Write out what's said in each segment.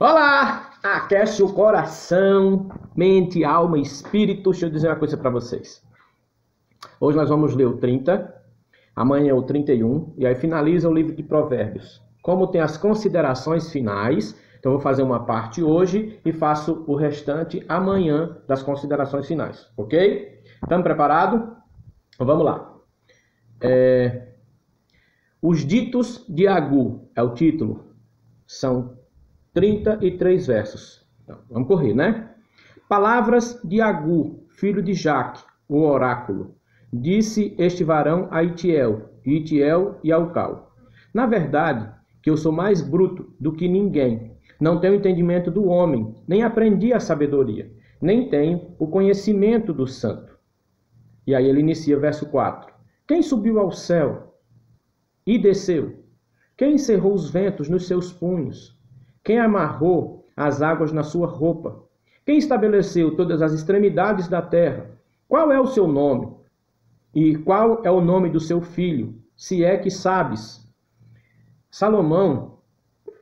Olá! Aquece o coração, mente, alma e espírito. Deixa eu dizer uma coisa para vocês. Hoje nós vamos ler o 30, amanhã é o 31, e aí finaliza o livro de Provérbios. Como tem as considerações finais, então eu vou fazer uma parte hoje e faço o restante amanhã das considerações finais, ok? Estamos preparados? Então vamos lá. Os ditos de Agur é o título. São 33 versos. Então, vamos correr, né? Palavras de Agur, filho de Jaque, o oráculo. Disse este varão a Itiel e a Ucal. Na verdade, que eu sou mais bruto do que ninguém. Não tenho entendimento do homem, nem aprendi a sabedoria, nem tenho o conhecimento do santo. E aí ele inicia verso 4. Quem subiu ao céu e desceu? Quem encerrou os ventos nos seus punhos? Quem amarrou as águas na sua roupa? Quem estabeleceu todas as extremidades da terra? Qual é o seu nome? E qual é o nome do seu filho? Se é que sabes. Salomão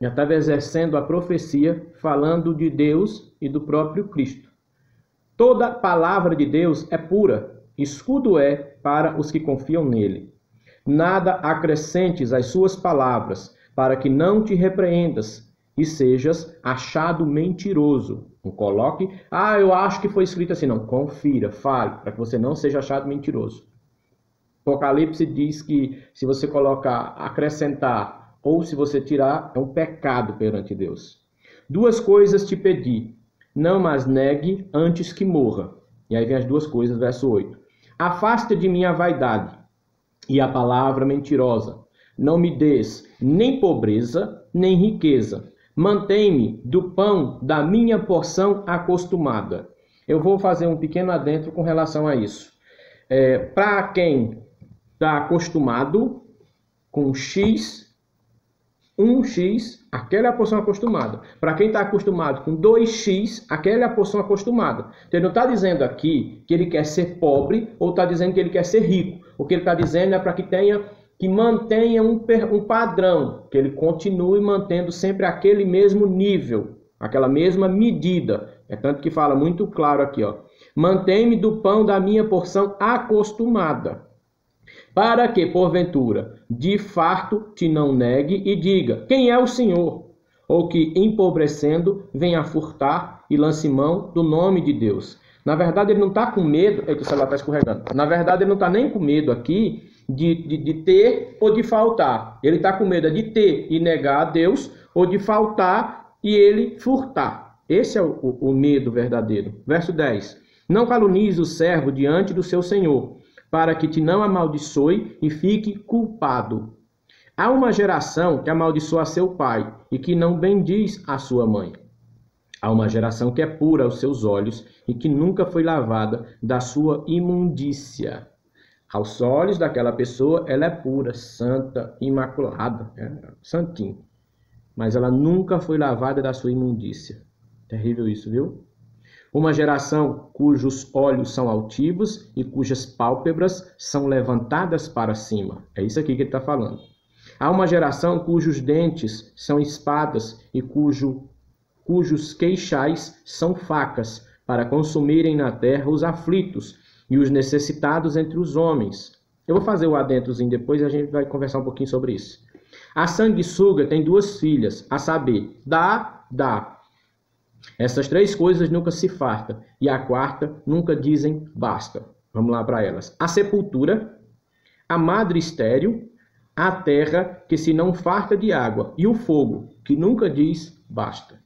já estava exercendo a profecia, falando de Deus e do próprio Cristo. Toda palavra de Deus é pura, escudo é para os que confiam nele. Nada acrescentes às suas palavras, para que não te repreendas e sejas achado mentiroso. Não coloque, eu acho que foi escrito assim. Não, confira, fale, para que você não seja achado mentiroso. Apocalipse diz que se você colocar, acrescentar, ou se você tirar, é um pecado perante Deus. Duas coisas te pedi, não as negue antes que morra. E aí vem as duas coisas, verso 8. Afasta de mim a vaidade e a palavra mentirosa. Não me des nem pobreza, nem riqueza. Mantém-me do pão da minha porção acostumada. Eu vou fazer um pequeno adentro com relação a isso. Para quem está acostumado com X, 1x, aquela é a porção acostumada. Para quem está acostumado com 2x, aquela é a porção acostumada. Então ele não está dizendo aqui que ele quer ser pobre ou está dizendo que ele quer ser rico. O que ele está dizendo é para que mantenha um padrão, que ele continue mantendo sempre aquele mesmo nível, aquela mesma medida. É tanto que fala muito claro aqui, ó. Mantém-me do pão da minha porção acostumada, para que, porventura, de farto te não negue e diga, quem é o Senhor? Ou que, empobrecendo, venha furtar e lance mão do nome de Deus. Na verdade, ele não está com medo. Eita, o celular está escorregando. Na verdade, ele não está nem com medo aqui de ter ou de faltar. Ele está com medo de ter e negar a Deus, ou de faltar e ele furtar. Esse é o medo verdadeiro. Verso 10. Não calunies o servo diante do seu senhor, para que te não amaldiçoe e fique culpado. Há uma geração que amaldiçoa seu pai e que não bendiz a sua mãe. Há uma geração que é pura aos seus olhos e que nunca foi lavada da sua imundícia. Aos olhos daquela pessoa, ela é pura, santa, imaculada, santinho. Mas ela nunca foi lavada da sua imundícia. Terrível isso, viu? Uma geração cujos olhos são altivos e cujas pálpebras são levantadas para cima. É isso aqui que ele está falando. Há uma geração cujos dentes são espadas e cujos queixais são facas, para consumirem na terra os aflitos e os necessitados entre os homens. Eu vou fazer o adentrozinho depois e a gente vai conversar um pouquinho sobre isso. A sanguessuga tem duas filhas, a saber, dá. Essas três coisas nunca se farta, e a quarta nunca dizem basta. Vamos lá para elas. A sepultura, a madre estéril, a terra que se não farta de água, e o fogo, que nunca diz basta.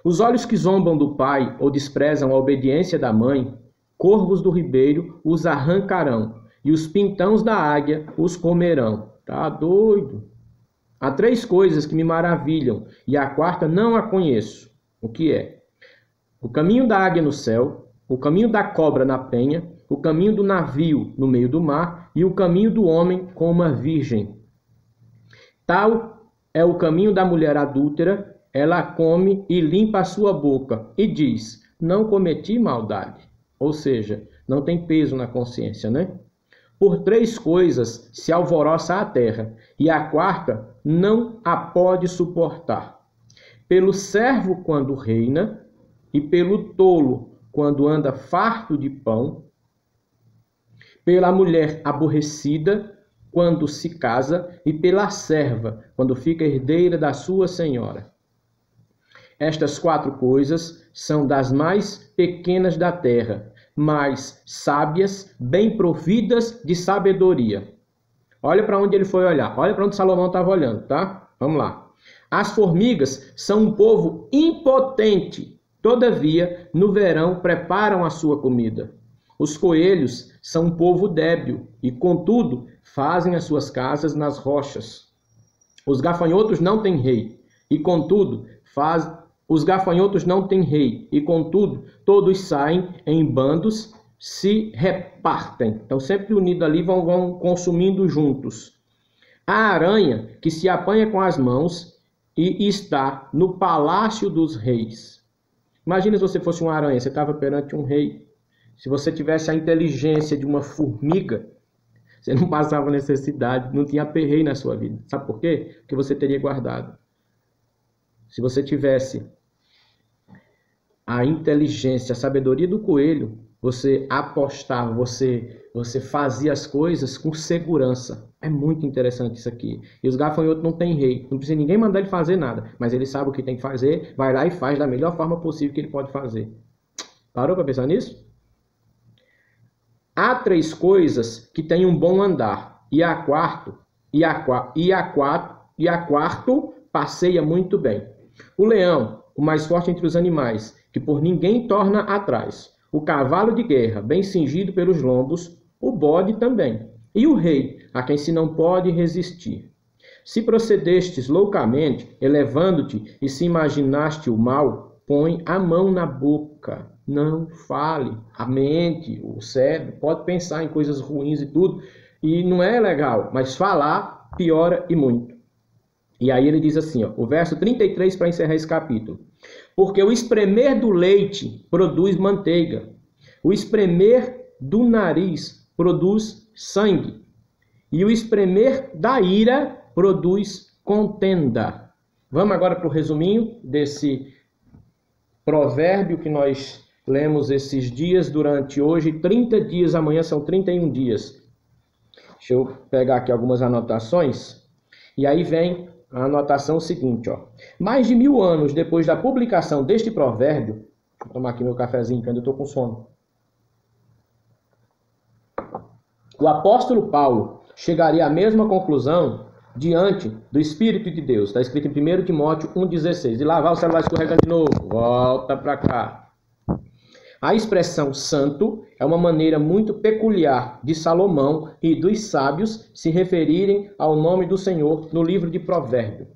Os olhos que zombam do pai ou desprezam a obediência da mãe, corvos do ribeiro os arrancarão, e os pintãos da águia os comerão. Tá doido? Há três coisas que me maravilham, e a quarta não a conheço. O que é? O caminho da águia no céu, o caminho da cobra na penha, o caminho do navio no meio do mar e o caminho do homem com uma virgem. Tal é o caminho da mulher adúltera, ela come e limpa a sua boca e diz, não cometi maldade. Ou seja, não tem peso na consciência, né? Por três coisas se alvoroça a terra, e a quarta não a pode suportar. pelo servo quando reina, e pelo tolo quando anda farto de pão, pela mulher aborrecida quando se casa, e pela serva quando fica herdeira da sua senhora. Estas 4 coisas são das mais pequenas da terra, mas sábias, bem providas de sabedoria. Olha para onde ele foi olhar, olha para onde Salomão estava olhando, tá? Vamos lá. As formigas são um povo impotente, todavia, no verão preparam a sua comida. Os coelhos são um povo débil e, contudo, fazem as suas casas nas rochas. Os gafanhotos não têm rei e, contudo, todos saem em bandos, se repartem. Então, sempre unidos ali, vão consumindo juntos. A aranha que se apanha com as mãos e está no palácio dos reis. Imagina se você fosse uma aranha, você estava perante um rei. Se você tivesse a inteligência de uma formiga, você não passava necessidade, não tinha aperreio na sua vida. Sabe por quê? Porque você teria guardado. Se você tivesse a inteligência, a sabedoria do coelho, você apostava, você fazia as coisas com segurança. É muito interessante isso aqui. E os gafanhotos não têm rei. Não precisa ninguém mandar ele fazer nada. Mas ele sabe o que tem que fazer, vai lá e faz da melhor forma possível que ele pode fazer. Parou para pensar nisso? Há 3 coisas que têm um bom andar. E a quarto passeia muito bem. O leão, o mais forte entre os animais, que por ninguém torna atrás. O cavalo de guerra, bem cingido pelos lombos, o bode também. E o rei, a quem se não pode resistir. Se procedestes loucamente, elevando-te, e se imaginaste o mal, põe a mão na boca. Não fale. A mente, o cérebro, pode pensar em coisas ruins e tudo, e não é legal, mas falar piora e muito. E aí ele diz assim, ó, o verso 33 para encerrar esse capítulo. Porque o espremer do leite produz manteiga. O espremer do nariz produz sangue. E o espremer da ira produz contenda. Vamos agora para o resuminho desse provérbio que nós lemos esses dias durante hoje. 30 dias, amanhã são 31 dias. Deixa eu pegar aqui algumas anotações. E aí vem a anotação seguinte, ó. Mais de 1000 anos depois da publicação deste provérbio, vou tomar aqui meu cafezinho, que ainda estou com sono. O apóstolo Paulo chegaria à mesma conclusão diante do Espírito de Deus. Está escrito em 1 Timóteo 1,16. E lá vai o celular escorregando de novo. Volta para cá. A expressão santo é uma maneira muito peculiar de Salomão e dos sábios se referirem ao nome do Senhor no livro de Provérbios.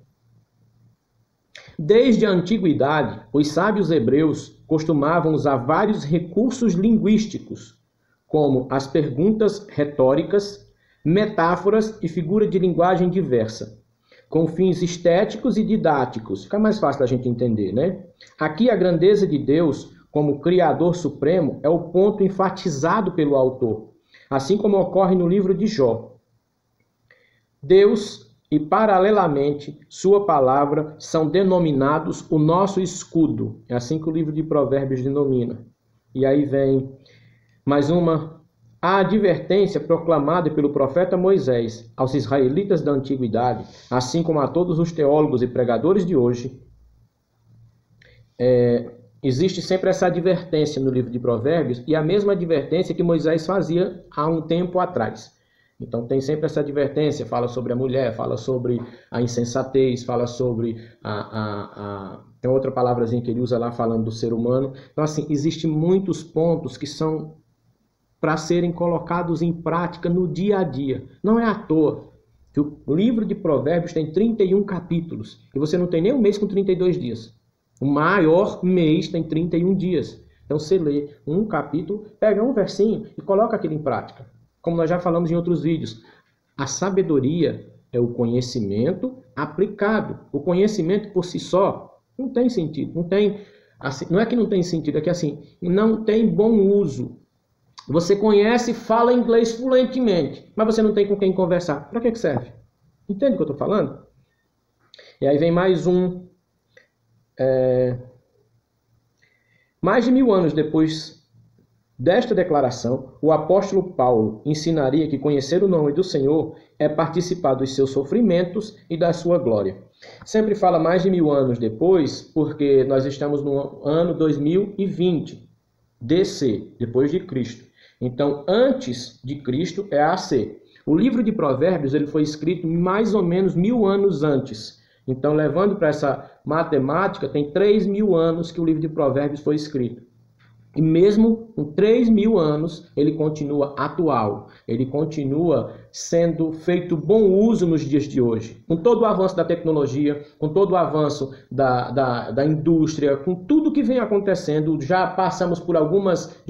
Desde a antiguidade, os sábios hebreus costumavam usar vários recursos linguísticos, como as perguntas retóricas, metáforas e figuras de linguagem diversa, com fins estéticos e didáticos. Fica mais fácil da gente entender, né? Aqui a grandeza de Deus como Criador Supremo é o ponto enfatizado pelo autor, assim como ocorre no livro de Jó. Deus e, paralelamente, sua palavra são denominados o nosso escudo. É assim que o livro de Provérbios denomina. E aí vem mais uma. A advertência proclamada pelo profeta Moisés aos israelitas da antiguidade, assim como a todos os teólogos e pregadores de hoje, existe sempre essa advertência no livro de Provérbios, e a mesma advertência que Moisés fazia há um tempo atrás. Então tem sempre essa advertência, fala sobre a mulher, fala sobre a insensatez, fala sobre tem outra palavrazinha que ele usa lá falando do ser humano. Então assim, existem muitos pontos que são para serem colocados em prática no dia a dia. Não é à toa que o livro de Provérbios tem 31 capítulos, e você não tem nem um mês com 32 dias. O maior mês tem 31 dias. Então você lê um capítulo, pega um versinho e coloca aquilo em prática. Como nós já falamos em outros vídeos, a sabedoria é o conhecimento aplicado. O conhecimento por si só não tem sentido. Não tem, assim, não é que não tem sentido, é que assim, não tem bom uso. Você conhece e fala inglês fluentemente, mas você não tem com quem conversar. Para que serve? Entende o que eu estou falando? E aí vem mais um. Mais de 1000 anos depois desta declaração, o apóstolo Paulo ensinaria que conhecer o nome do Senhor é participar dos seus sofrimentos e da sua glória. Sempre fala mais de 1000 anos depois, porque nós estamos no ano 2020, DC, depois de Cristo. Então, antes de Cristo é AC. O livro de Provérbios ele foi escrito mais ou menos 1000 anos antes. Então, levando para essa matemática, tem 3000 anos que o livro de Provérbios foi escrito. E mesmo com 3000 anos, ele continua atual, ele continua sendo feito bom uso nos dias de hoje. Com todo o avanço da tecnologia, com todo o avanço da indústria, com tudo que vem acontecendo, já passamos por algumas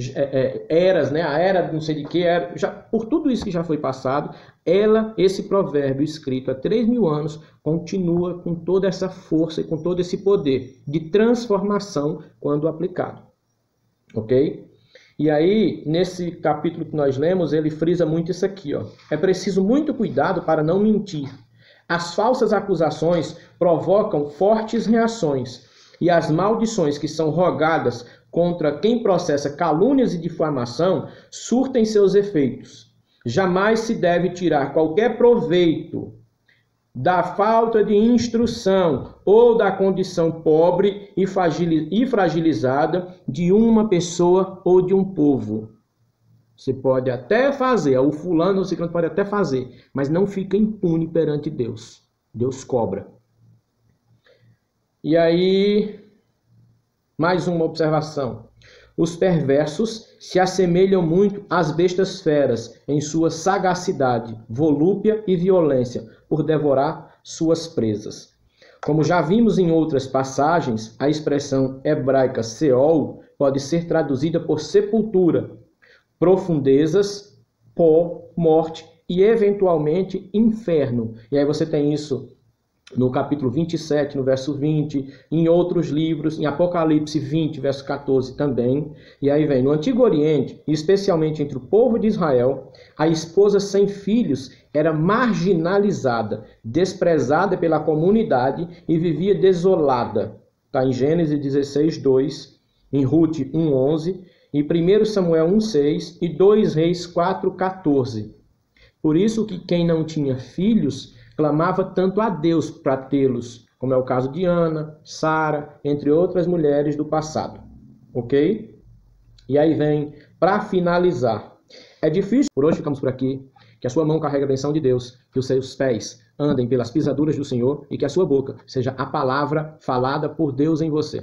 eras, né? A era não sei de que, por tudo isso que já foi passado, esse provérbio escrito há 3000 anos continua com toda essa força e com todo esse poder de transformação quando aplicado. Ok? E aí, nesse capítulo que nós lemos, ele frisa muito isso aqui, ó. É preciso muito cuidado para não mentir. As falsas acusações provocam fortes reações, e as maldições que são rogadas contra quem processa calúnias e difamação surtem seus efeitos. Jamais se deve tirar qualquer proveito da falta de instrução ou da condição pobre e fragilizada de uma pessoa ou de um povo. Você pode até fazer, o fulano ou o ciclano pode até fazer, mas não fica impune perante Deus. Deus cobra. E aí, mais uma observação. Os perversos se assemelham muito às bestas feras em sua sagacidade, volúpia e violência, por devorar suas presas. Como já vimos em outras passagens, a expressão hebraica Seol pode ser traduzida por sepultura, profundezas, pó, morte e, eventualmente, inferno. E aí você tem isso no capítulo 27, no verso 20, em outros livros, em Apocalipse 20, verso 14 também. E aí vem, no Antigo Oriente, especialmente entre o povo de Israel, a esposa sem filhos era marginalizada, desprezada pela comunidade e vivia desolada. Está em Gênesis 16, 2, em Ruth 1, 11, em 1 Samuel 1, 6 e 2 Reis 4, 14. Por isso que quem não tinha filhos clamava tanto a Deus para tê-los, como é o caso de Ana, Sara, entre outras mulheres do passado. Ok? E aí vem, para finalizar. É difícil, por hoje ficamos por aqui, que a sua mão carregue a benção de Deus, que os seus pés andem pelas pisaduras do Senhor e que a sua boca seja a palavra falada por Deus em você.